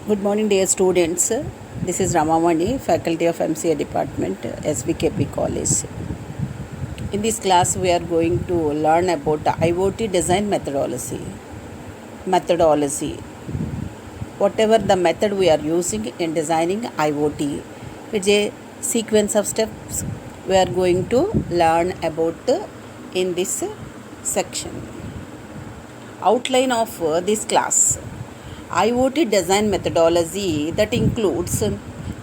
Good morning, dear students. This is Ramamani, faculty of MCA department, SVKP College. In this class, we are going to learn about the IoT design methodology. Whatever the method we are using in designing IoT, it's a sequence of steps we are going to learn about in this section. Outline of this class. IoT design methodology that includes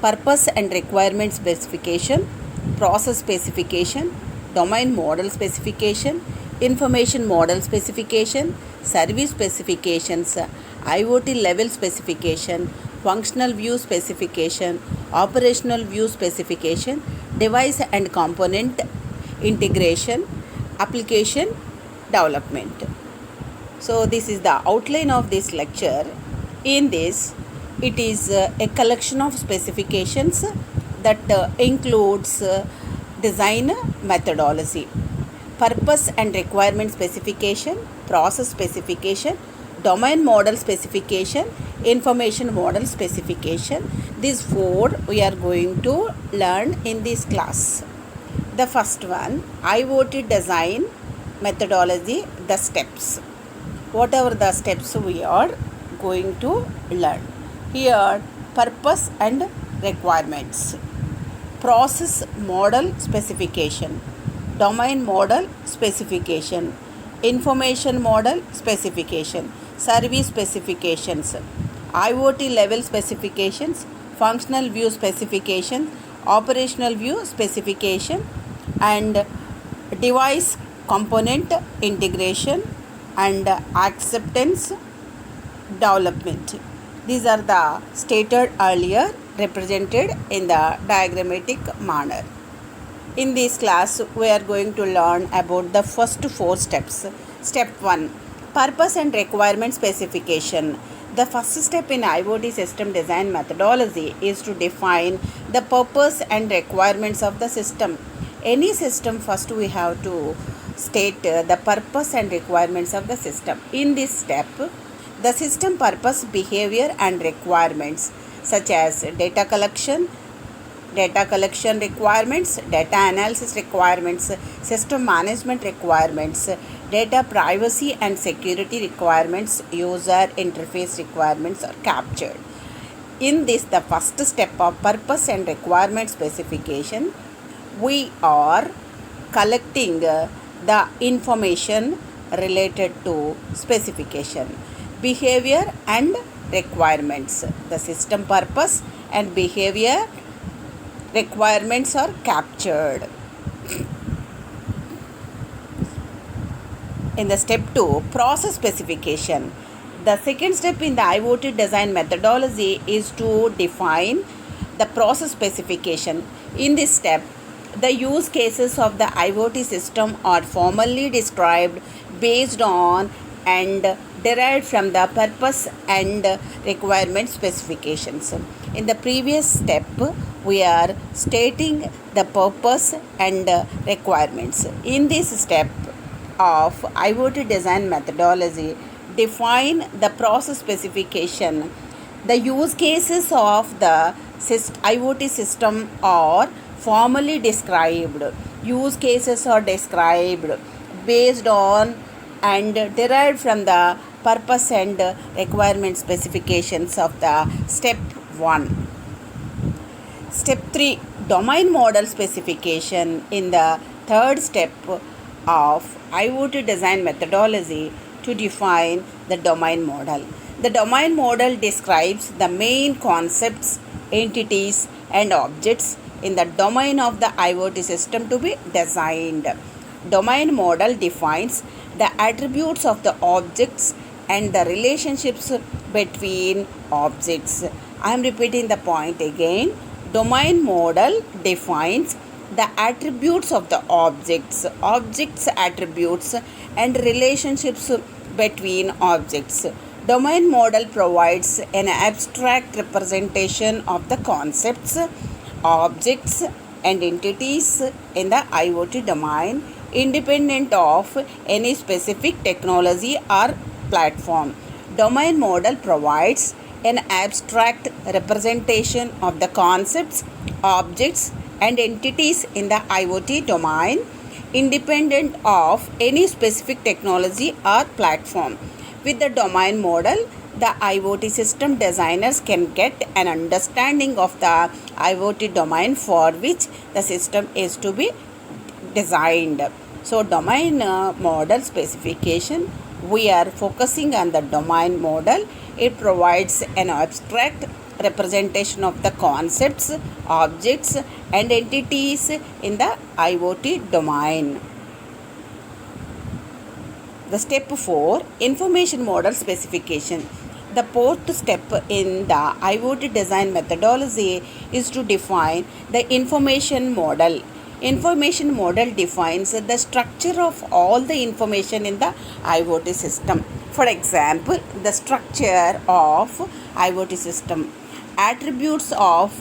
purpose and requirement specification, process specification, domain model specification, information model specification, service specifications, IoT level specification, functional view specification, operational view specification, device and component integration, application development. So this is the outline of this lecture. In this, it is a collection of specifications that includes design methodology, purpose and requirement specification, process specification, domain model specification, information model specification. These four we are going to learn in this class. The first one, IoT design methodology, the steps. Whatever the steps we are going to learn. Here, purpose and requirements, process model specification, domain model specification, information model specification, service specifications, IoT level specifications, functional view specification, operational view specification, and device component integration and acceptance development. These are the stated earlier, represented in the diagrammatic manner. In this class, we are going to learn about the first four steps. Step 1, purpose and requirement specification. The first step in IoT system design methodology is to define the purpose and requirements of the system. Any system, first we have to state the purpose and requirements of the system. In this step, the system purpose, behavior and requirements such as data collection requirements, data analysis requirements, system management requirements, data privacy and security requirements, user interface requirements are captured. In this, the first step of purpose and requirement specification, we are collecting the information related to specification, behavior and requirements. The system purpose and behavior requirements are captured. In the step 2, process specification. The second step in the IoT design methodology is to define the process specification. In this step, the use cases of the IoT system are formally described based on and derived from the purpose and requirement specifications. In the previous step, we are stating the purpose and requirements. In this step of IoT design methodology, define the process specification. The use cases of the IoT system are formally described. Use cases are described based on and derived from the purpose and requirement specifications of the step 1. Step 3, domain model specification. In the third step of IoT design methodology, to define the domain model. The domain model describes the main concepts, entities and objects in the domain of the IoT system to be designed. Domain model defines the attributes of the objects and the relationships between objects. I am repeating the point again. Domain model defines the attributes of the objects, attributes and relationships between objects. Domain model provides an abstract representation of the concepts, objects and entities in the IoT domain, independent of any specific technology or platform. Domain model provides an abstract representation of the concepts, objects, and entities in the IoT domain, independent of any specific technology or platform. With the domain model, the IoT system designers can get an understanding of the IoT domain for which the system is to be designed. So, domain model specification, we are focusing on the domain model. It provides an abstract representation of the concepts, objects, and entities in the IoT domain. The step 4, information model specification. The fourth step in the IoT design methodology is to define the information model. Information model defines the structure of all the information in the IoT system. For example, the structure of IoT system, attributes of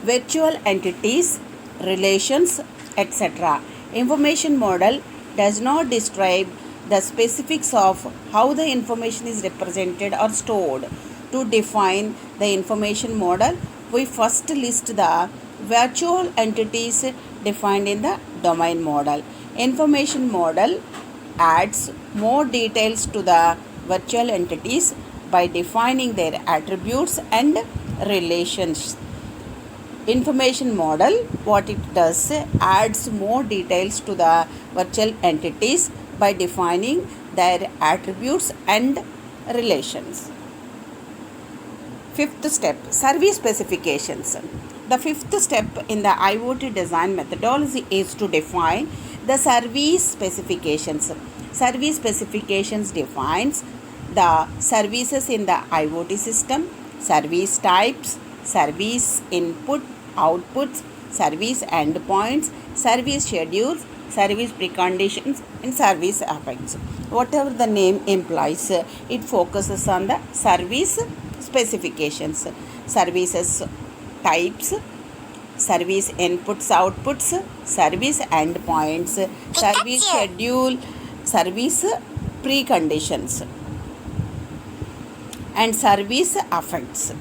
virtual entities, relations, etc. Information model does not describe the specifics of how the information is represented or stored. To define the information model, we first list the virtual entities defined in the domain model. Information model adds more details to the virtual entities by defining their attributes and relations. Information model, what it does, adds more details to the virtual entities by defining their attributes and relations. Fifth step, service specifications. The fifth step in the IoT design methodology is to define the service specifications. Service specifications defines the services in the IoT system, service types, service input, outputs, service endpoints, service schedules, service preconditions, and service effects. Whatever the name implies, it focuses on the service specifications, services types, service inputs, outputs, service endpoints, service schedule, service preconditions, and service effects.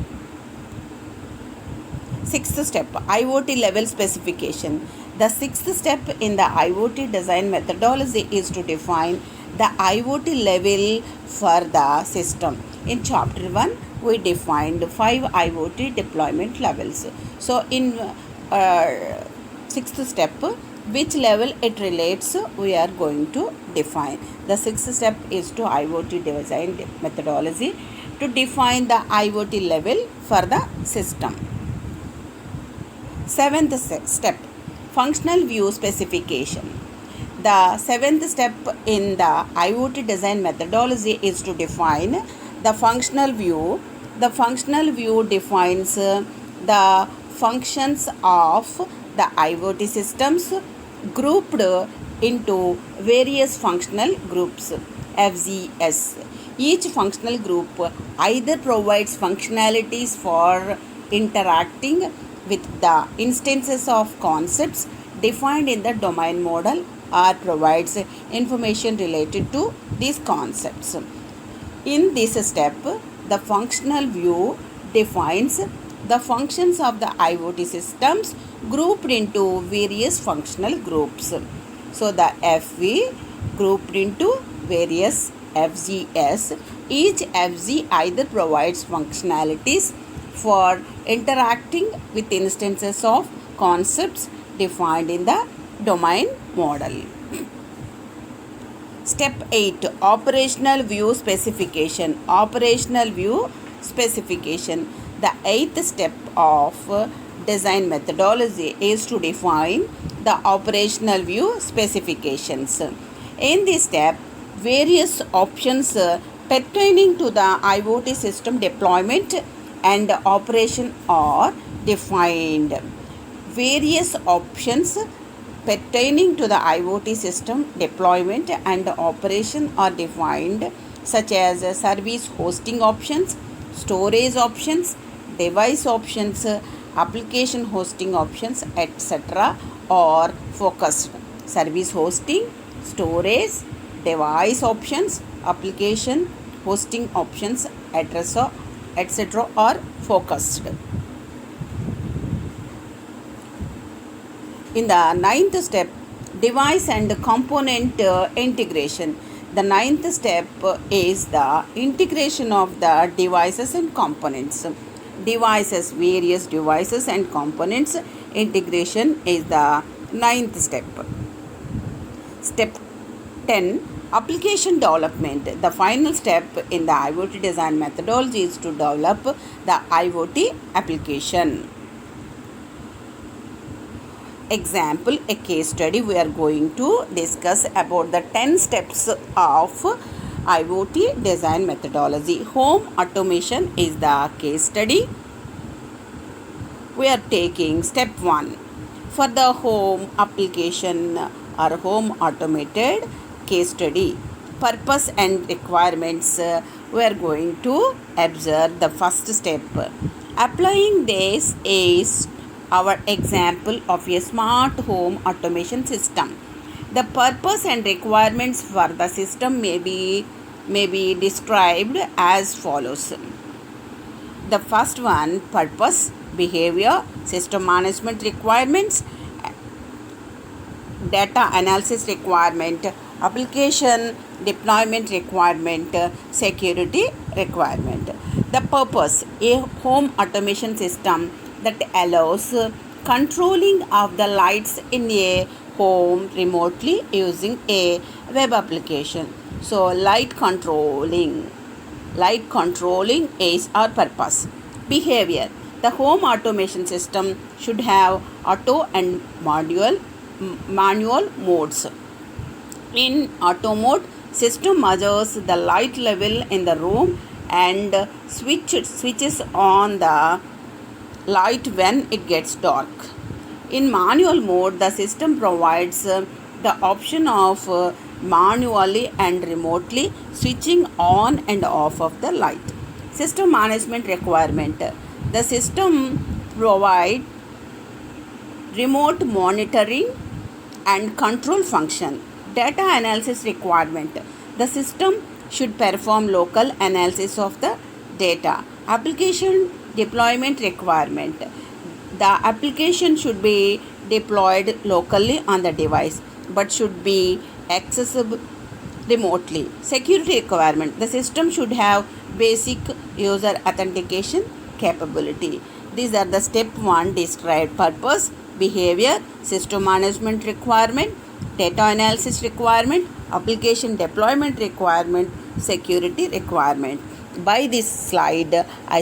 Sixth step, IoT level specification. The sixth step in the IoT design methodology is to define the IoT level for the system. In chapter 1, we defined 5 IoT deployment levels. So, in sixth step, which level it relates, we are going to define. The sixth step is to IoT design methodology to define the IoT level for the system. Seventh step, functional view specification. The seventh step in the IoT design methodology is to define the functional view. The functional view defines the functions of the IoT systems grouped into various functional groups, FGS. Each functional group either provides functionalities for interacting with the instances of concepts defined in the domain model or provides information related to these concepts. In this step, the functional view defines the functions of the IoT systems grouped into various functional groups. So, the FV grouped into various FGS. Each FG either provides functionalities for interacting with instances of concepts defined in the domain model. Step 8, operational view specification. Operational view specification. The eighth step of design methodology is to define the operational view specifications. In this step, various options pertaining to the IoT system deployment and operation are defined. Various options pertaining to the IoT system deployment and operation are defined, such as service hosting options, storage options, device options, application hosting options, etc. are focused. Service hosting, storage, device options, application hosting options, etc. etc. are focused. In the ninth step, device and component integration. The ninth step is the integration of the devices and components. Devices, various devices and components integration is the ninth step. Step 10, application development. The final step in the IoT design methodology is to develop the IoT application. Example, a case study. We are going to discuss about the 10 steps of IoT design methodology. Home automation is the case study. We are taking step 1 for the home application or home automated case study. Purpose and requirements. We are going to observe the first step. Applying this is our example of a smart home automation system. The purpose and requirements for the system may be described as follows. The first one, purpose, behavior, system management requirements, data analysis requirement, application deployment requirement, security requirement. The purpose, a home automation system that allows controlling of the lights in a home remotely using a web application. So light controlling is our purpose. Behavior, the home automation system should have auto and manual modes. In auto mode, system measures the light level in the room and switches on the light when it gets dark. In manual mode, the system provides the option of manually and remotely switching on and off of the light. System management requirement. The system provides remote monitoring and control function. Data analysis requirement. The system should perform local analysis of the data. Application deployment requirement. The application should be deployed locally on the device but should be accessible remotely. Security requirement. The system should have basic user authentication capability. These are the step 1 described: purpose, behavior, system management requirement, data analysis requirement, application deployment requirement, security requirement. By this slide, I